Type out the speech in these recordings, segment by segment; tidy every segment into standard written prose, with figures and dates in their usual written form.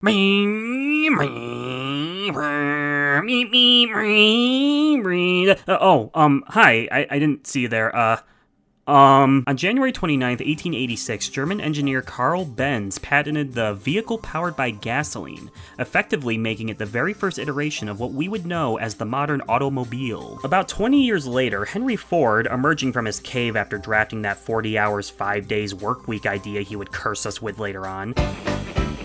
Hi, I didn't see you there. On January 29th, 1886, German engineer Carl Benz patented the vehicle powered by gasoline, effectively making it the very first iteration of what we would know as the modern automobile. About 20 years later, Henry Ford, emerging from his cave after drafting that 40 hours, 5 days work week idea he would curse us with later on,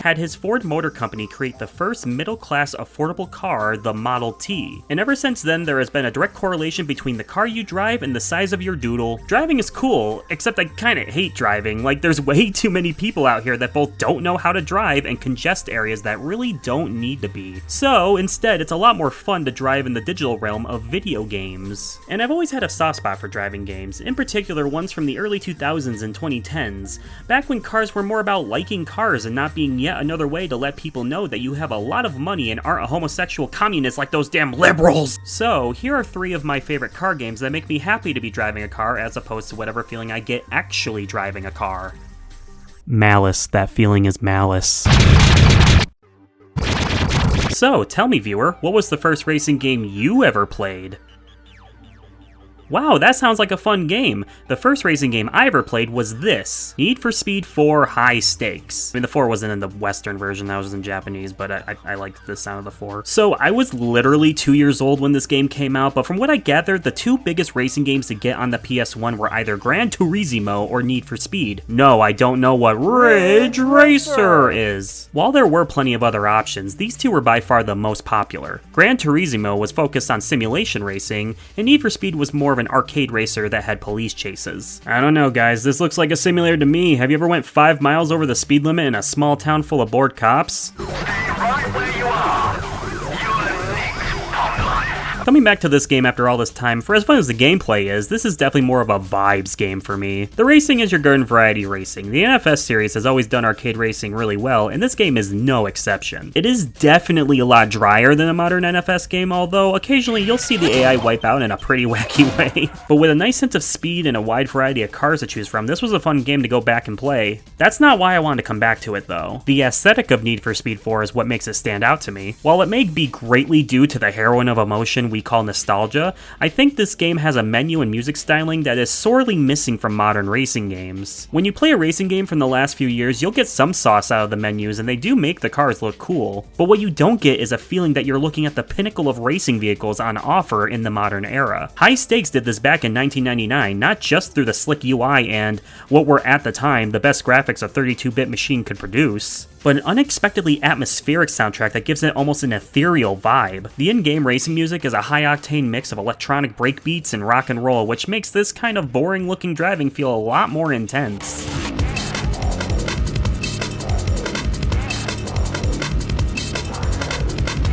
had his Ford Motor Company create the first middle-class affordable car, the Model T. And ever since then, there has been a direct correlation between the car you drive and the size of your doodle. Driving is cool, except I kinda hate driving. Like, there's way too many people out here that both don't know how to drive and congest areas that really don't need to be. So, instead, it's a lot more fun to drive in the digital realm of video games. And I've always had a soft spot for driving games, in particular ones from the early 2000s and 2010s, back when cars were more about liking cars and not being yet another way to let people know that you have a lot of money and aren't a homosexual communist like those damn liberals! So, here are 3 of my favorite car games that make me happy to be driving a car as opposed to whatever feeling I get actually driving a car. Malice, that feeling is malice. So, tell me viewer, what was the first racing game you ever played? Wow, that sounds like a fun game. The first racing game I ever played was this, Need for Speed 4 High Stakes. I mean, the 4 wasn't in the Western version, that was in Japanese, but I liked the sound of the 4. So I was literally 2 years old when this game came out, but from what I gathered, the 2 biggest racing games to get on the PS1 were either Gran Turismo or Need for Speed. No, I don't know what Ridge Racer is. While there were plenty of other options, these 2 were by far the most popular. Gran Turismo was focused on simulation racing, and Need for Speed was more of an arcade racer that had police chases. I don't know guys, this looks like a simulator to me. Have you ever went 5 miles over the speed limit in a small town full of bored cops? Stay right where you are. Coming back to this game after all this time, for as fun as the gameplay is, this is definitely more of a vibes game for me. The racing is your garden variety racing. The NFS series has always done arcade racing really well, and this game is no exception. It is definitely a lot drier than a modern NFS game, although occasionally you'll see the AI wipe out in a pretty wacky way. But with a nice sense of speed and a wide variety of cars to choose from, this was a fun game to go back and play. That's not why I wanted to come back to it though. The aesthetic of Need for Speed 4 is what makes it stand out to me. While it may be greatly due to the heroine of emotion we call nostalgia, I think this game has a menu and music styling that is sorely missing from modern racing games. When you play a racing game from the last few years, you'll get some sauce out of the menus and they do make the cars look cool, but what you don't get is a feeling that you're looking at the pinnacle of racing vehicles on offer in the modern era. High Stakes did this back in 1999, not just through the slick UI and what were at the time the best graphics a 32-bit machine could produce, but an unexpectedly atmospheric soundtrack that gives it almost an ethereal vibe. The in-game racing music is a high-octane mix of electronic breakbeats and rock and roll, which makes this kind of boring-looking driving feel a lot more intense.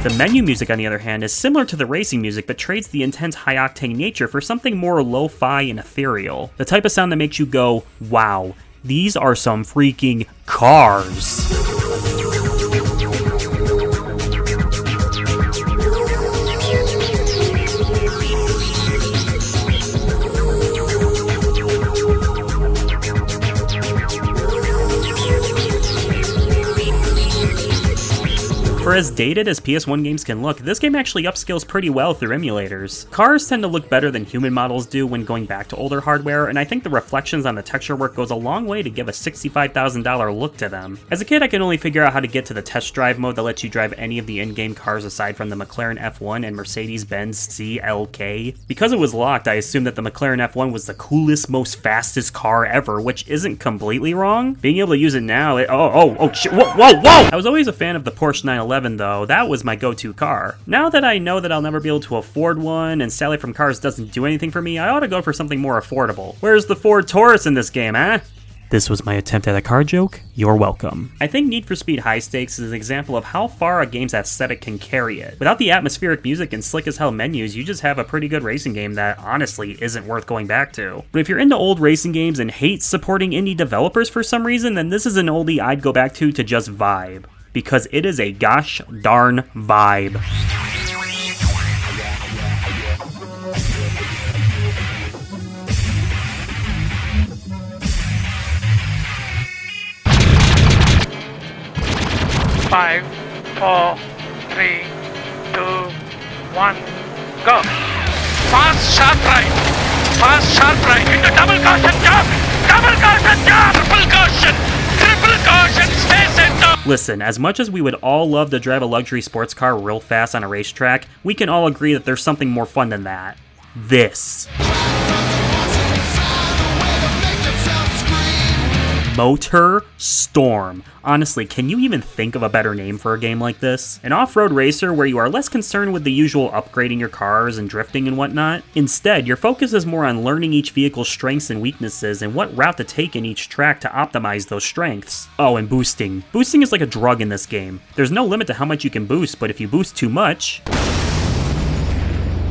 The menu music, on the other hand, is similar to the racing music, but trades the intense high-octane nature for something more lo-fi and ethereal. The type of sound that makes you go, wow, these are some freaking cars. For as dated as PS1 games can look, this game actually upscales pretty well through emulators. Cars tend to look better than human models do when going back to older hardware, and I think the reflections on the texture work goes a long way to give a $65,000 look to them. As a kid, I could only figure out how to get to the test drive mode that lets you drive any of the in-game cars aside from the McLaren F1 and Mercedes-Benz CLK. Because it was locked, I assumed that the McLaren F1 was the coolest, most fastest car ever, which isn't completely wrong. Being able to use it now, shit, whoa! I was always a fan of the Porsche 911 though, that was my go-to car. Now that I know that I'll never be able to afford one, and Sally from Cars doesn't do anything for me, I ought to go for something more affordable. Where's the Ford Taurus in this game, eh? This was my attempt at a car joke. You're welcome. I think Need for Speed High Stakes is an example of how far a game's aesthetic can carry it. Without the atmospheric music and slick as hell menus, you just have a pretty good racing game that honestly isn't worth going back to. But if you're into old racing games and hate supporting indie developers for some reason, then this is an oldie I'd go back to just vibe. Because it is a gosh darn vibe. 5, 4, 3, 2, 1, go. Fast, sharp right. Fast, sharp right. Into double caution jump. Double caution jump. Triple caution. Triple caution. Stay center. Listen, as much as we would all love to drive a luxury sports car real fast on a racetrack, we can all agree that there's something more fun than that. This. Motorstorm. Honestly, can you even think of a better name for a game like this? An off-road racer where you are less concerned with the usual upgrading your cars and drifting and whatnot. Instead, your focus is more on learning each vehicle's strengths and weaknesses and what route to take in each track to optimize those strengths. Oh, and boosting. Boosting is like a drug in this game. There's no limit to how much you can boost, but if you boost too much,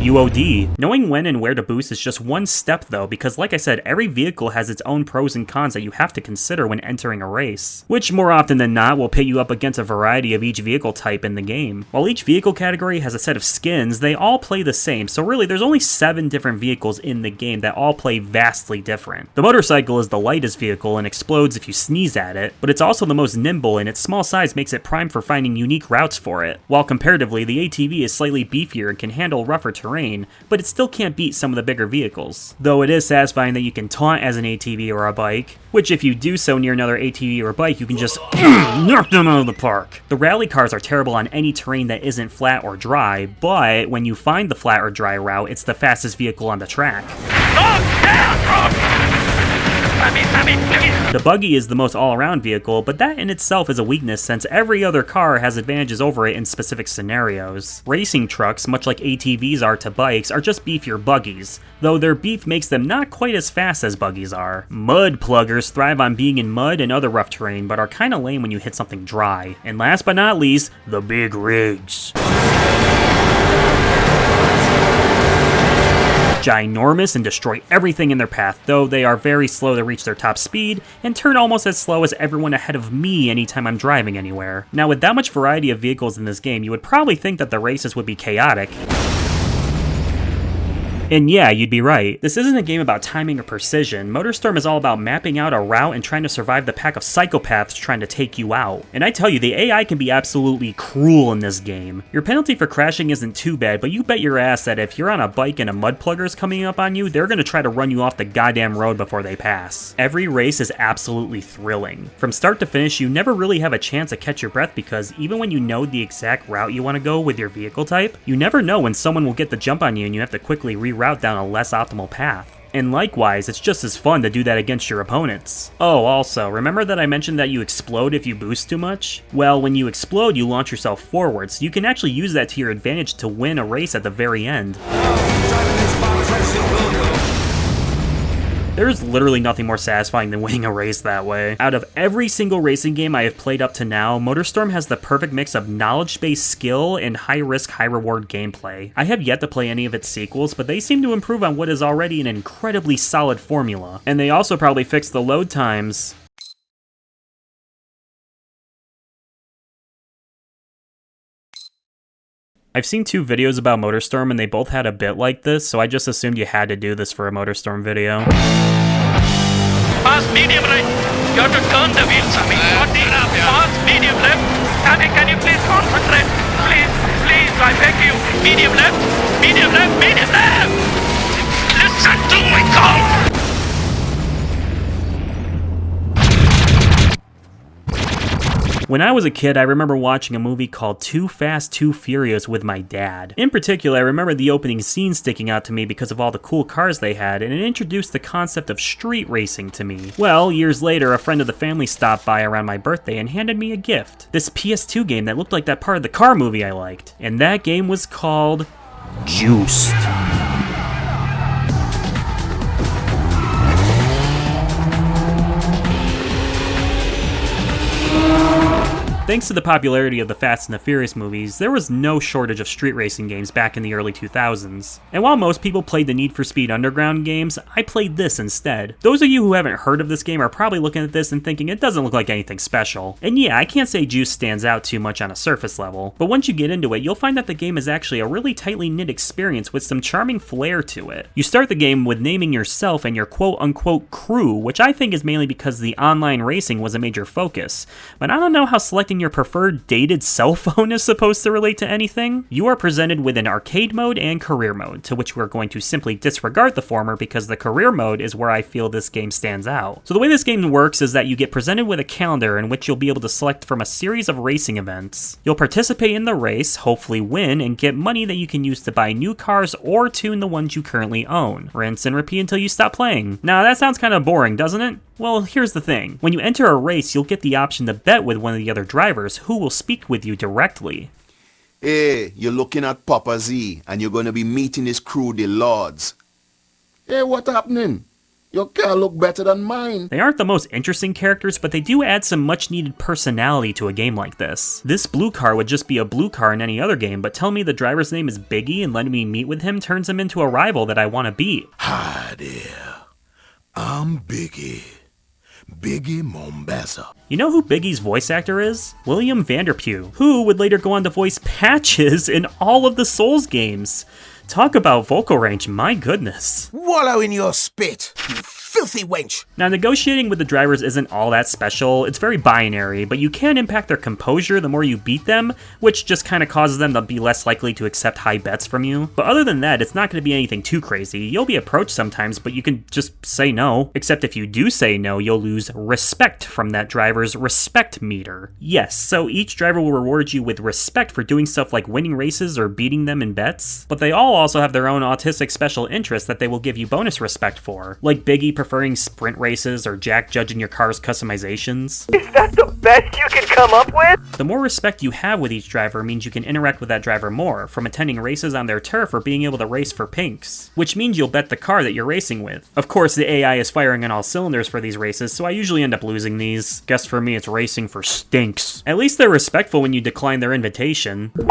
UOD. Knowing when and where to boost is just one step though, because like I said, every vehicle has its own pros and cons that you have to consider when entering a race, which more often than not will pit you up against a variety of each vehicle type in the game. While each vehicle category has a set of skins, they all play the same, so really there's only 7 different vehicles in the game that all play vastly different. The motorcycle is the lightest vehicle and explodes if you sneeze at it, but it's also the most nimble and its small size makes it prime for finding unique routes for it, while comparatively the ATV is slightly beefier and can handle rougher terrain, but it still can't beat some of the bigger vehicles. Though it is satisfying that you can taunt as an ATV or a bike, which if you do so near another ATV or a bike, you can just knock them out of the park. The rally cars are terrible on any terrain that isn't flat or dry, but when you find the flat or dry route, it's the fastest vehicle on the track. The buggy is the most all-around vehicle, but that in itself is a weakness since every other car has advantages over it in specific scenarios. Racing trucks, much like ATVs are to bikes, are just beefier buggies, though their beef makes them not quite as fast as buggies are. Mud pluggers thrive on being in mud and other rough terrain, but are kinda lame when you hit something dry. And last but not least, the big rigs. Ginormous and destroy everything in their path, though they are very slow to reach their top speed, and turn almost as slow as everyone ahead of me anytime I'm driving anywhere. Now with that much variety of vehicles in this game, you would probably think that the races would be chaotic. And yeah, you'd be right. This isn't a game about timing or precision. MotorStorm is all about mapping out a route and trying to survive the pack of psychopaths trying to take you out. And I tell you, the AI can be absolutely cruel in this game. Your penalty for crashing isn't too bad, but you bet your ass that if you're on a bike and a mud plugger is coming up on you, they're gonna try to run you off the goddamn road before they pass. Every race is absolutely thrilling. From start to finish, you never really have a chance to catch your breath because even when you know the exact route you want to go with your vehicle type, you never know when someone will get the jump on you and you have to quickly reroute down a less optimal path. And likewise, it's just as fun to do that against your opponents. Oh, also, remember that I mentioned that you explode if you boost too much? Well, when you explode, you launch yourself forwards, so you can actually use that to your advantage to win a race at the very end. There's literally nothing more satisfying than winning a race that way. Out of every single racing game I have played up to now, MotorStorm has the perfect mix of knowledge-based skill and high-risk, high-reward gameplay. I have yet to play any of its sequels, but they seem to improve on what is already an incredibly solid formula. And they also probably fixed the load times. I've seen 2 videos about MotorStorm and they both had a bit like this, so I just assumed you had to do this for a MotorStorm video. Fast, medium right. You have to turn the wheels, Sammy. Fast, medium left. Sammy, can you please concentrate? Please, I beg you. Medium left, medium left, medium left. Listen to my call. When I was a kid, I remember watching a movie called Too Fast, Too Furious with my dad. In particular, I remember the opening scene sticking out to me because of all the cool cars they had, and it introduced the concept of street racing to me. Well, years later, a friend of the family stopped by around my birthday and handed me a gift. This PS2 game that looked like that part of the car movie I liked. And that game was called Juiced. Thanks to the popularity of the Fast and the Furious movies, there was no shortage of street racing games back in the early 2000s. And while most people played the Need for Speed Underground games, I played this instead. Those of you who haven't heard of this game are probably looking at this and thinking it doesn't look like anything special. And yeah, I can't say Juice stands out too much on a surface level, but once you get into it, you'll find that the game is actually a really tightly knit experience with some charming flair to it. You start the game with naming yourself and your quote-unquote crew, which I think is mainly because the online racing was a major focus, but I don't know how selecting your preferred dated cell phone is supposed to relate to anything, you are presented with an arcade mode and career mode, to which we're going to simply disregard the former because the career mode is where I feel this game stands out. So the way this game works is that you get presented with a calendar in which you'll be able to select from a series of racing events. You'll participate in the race, hopefully win, and get money that you can use to buy new cars or tune the ones you currently own. Rinse and repeat until you stop playing. Now that sounds kind of boring, doesn't it? Well, here's the thing. When you enter a race, you'll get the option to bet with one of the other drivers who will speak with you directly. Hey, you're looking at Papa Z, and you're going to be meeting his crew, the Lords. Hey, what happening? Your car look better than mine. They aren't the most interesting characters, but they do add some much needed personality to a game like this. This blue car would just be a blue car in any other game, but tell me the driver's name is Biggie and letting me meet with him turns him into a rival that I want to beat. Hi there. I'm Biggie. Biggie Mombasa. You know who Biggie's voice actor is? William Vanderpue, who would later go on to voice Patches in all of the Souls games. Talk about vocal range, my goodness. Wallow in your spit, you filthy wench! Now, negotiating with the drivers isn't all that special. It's very binary, but you can impact their composure the more you beat them, which just kind of causes them to be less likely to accept high bets from you. But other than that, it's not going to be anything too crazy. You'll be approached sometimes, but you can just say no. Except if you do say no, you'll lose respect from that driver's respect meter. Yes, so each driver will reward you with respect for doing stuff like winning races or beating them in bets, but they all also have their own autistic special interests that they will give you bonus respect for, like Biggie preferring sprint races or Jack judging your car's customizations. Is that the best you can come up with? The more respect you have with each driver means you can interact with that driver more, from attending races on their turf or being able to race for pinks, which means you'll bet the car that you're racing with. Of course, the AI is firing on all cylinders for these races, so I usually end up losing these. Guess for me, it's racing for stinks. At least they're respectful when you decline their invitation. Do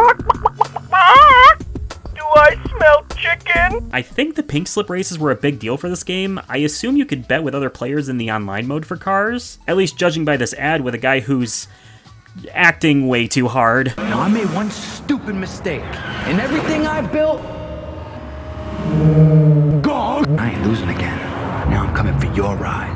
I smell chicken? I think the pink slip races were a big deal for this game. I assume you could bet with other players in the online mode for cars, at least judging by this ad with a guy who's acting way too hard. Now I made one stupid mistake, and everything I built, gone. I ain't losing again. Now I'm coming for your ride.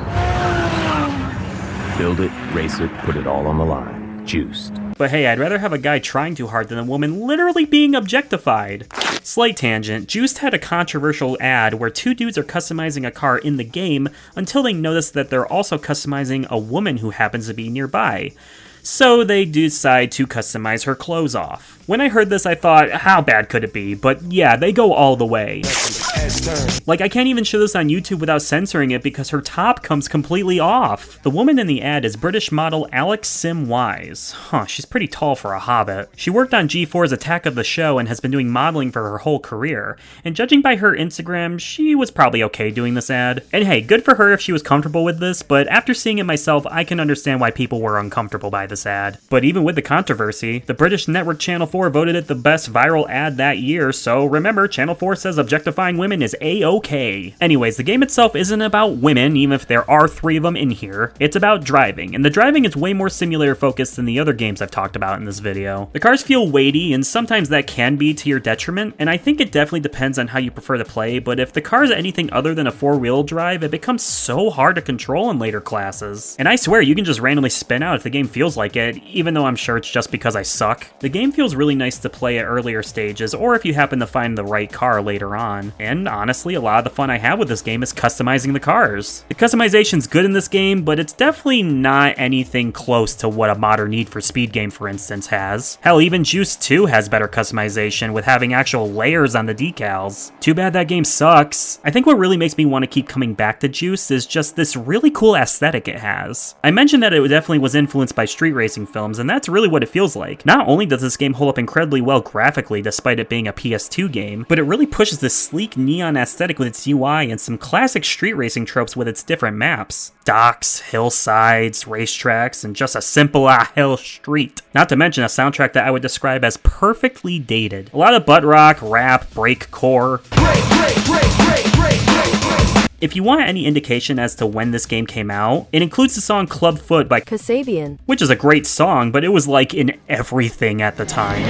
Build it, race it, put it all on the line. Juiced. But hey, I'd rather have a guy trying too hard than a woman literally being objectified. Slight tangent, Juiced had a controversial ad where two dudes are customizing a car in the game until they notice that they're also customizing a woman who happens to be nearby. So they decide to customize her clothes off. When I heard this, I thought, how bad could it be? But yeah, they go all the way. Like, I can't even show this on YouTube without censoring it because her top comes completely off. The woman in the ad is British model Alex Sim Wise. Huh, she's pretty tall for a hobbit. She worked on G4's Attack of the Show and has been doing modeling for her whole career. And judging by her Instagram, she was probably okay doing this ad. And hey, good for her if she was comfortable with this, but after seeing it myself, I can understand why people were uncomfortable by this ad. But even with the controversy, the British network Channel 4 voted it the best viral ad that year, so remember, Channel 4 says objectifying women is A-okay. Anyways, the game itself isn't about women, even if there are 3 of them in here. It's about driving, and the driving is way more simulator focused than the other games I've talked about in this video. The cars feel weighty, and sometimes that can be to your detriment, and I think it definitely depends on how you prefer to play, but if the car is anything other than a 4-wheel drive, it becomes so hard to control in later classes. And I swear, you can just randomly spin out if the game feels like it, even though I'm sure it's just because I suck. The game feels really nice to play at earlier stages, or if you happen to find the right car later on. And honestly, a lot of the fun I have with this game is customizing the cars. The customization's good in this game, but it's definitely not anything close to what a modern Need for Speed game, for instance, has. Hell, even Juice 2 has better customization, with having actual layers on the decals. Too bad that game sucks. I think what really makes me want to keep coming back to Juice is just this really cool aesthetic it has. I mentioned that it definitely was influenced by street racing films, and that's really what it feels like. Not only does this game hold up incredibly well graphically despite it being a PS2 game, but it really pushes this sleek neon aesthetic with its UI and some classic street racing tropes with its different maps. Docks, hillsides, racetracks, and just a simple hill street. Not to mention a soundtrack that I would describe as perfectly dated. A lot of butt rock, rap, breakcore. If you want any indication as to when this game came out, it includes the song Club Foot by Kasabian, which is a great song, but it was like in everything at the time.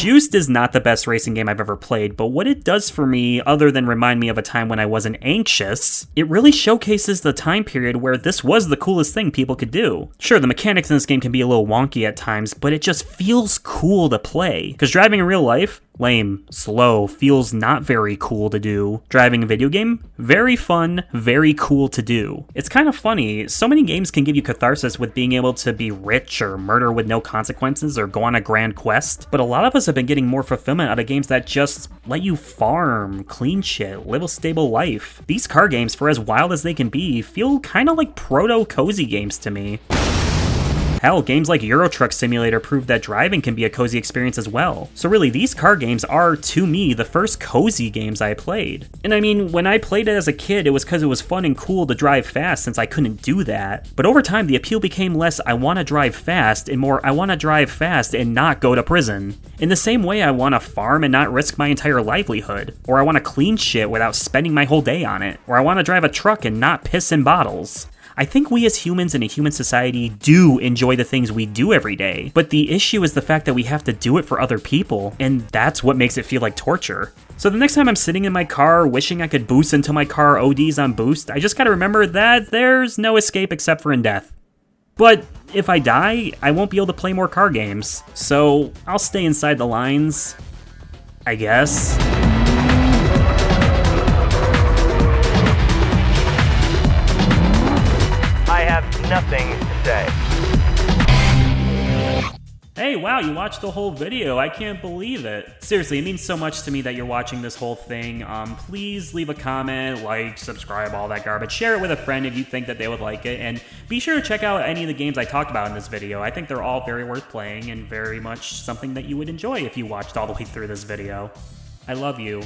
Juiced is not the best racing game I've ever played, but what it does for me, other than remind me of a time when I wasn't anxious, it really showcases the time period where this was the coolest thing people could do. Sure, the mechanics in this game can be a little wonky at times, but it just feels cool to play. Because driving in real life, lame, slow, feels not very cool to do. Driving a video game, very fun, very cool to do. It's kind of funny, so many games can give you catharsis with being able to be rich or murder with no consequences or go on a grand quest, but a lot of us have been getting more fulfillment out of games that just let you farm, clean shit, live a stable life. These car games, for as wild as they can be, feel kind of like proto-cozy games to me. Hell, games like Euro Truck Simulator prove that driving can be a cozy experience as well. So really, these car games are, to me, the first cozy games I played. And I mean, when I played it as a kid, it was because it was fun and cool to drive fast since I couldn't do that. But over time, the appeal became less I want to drive fast and more I want to drive fast and not go to prison. In the same way, I want to farm and not risk my entire livelihood. Or I want to clean shit without spending my whole day on it. Or I want to drive a truck and not piss in bottles. I think we as humans in a human society do enjoy the things we do every day, but the issue is the fact that we have to do it for other people, and that's what makes it feel like torture. So the next time I'm sitting in my car wishing I could boost until my car ODs on boost, I just gotta remember that there's no escape except for in death. But if I die, I won't be able to play more car games, so I'll stay inside the lines, I guess. I have nothing to say. Hey, wow, you watched the whole video. I can't believe it. Seriously, it means so much to me that you're watching this whole thing. Please leave a comment, like, subscribe, all that garbage. Share it with a friend if you think that they would like it. And be sure to check out any of the games I talked about in this video. I think they're all very worth playing and very much something that you would enjoy if you watched all the way through this video. I love you.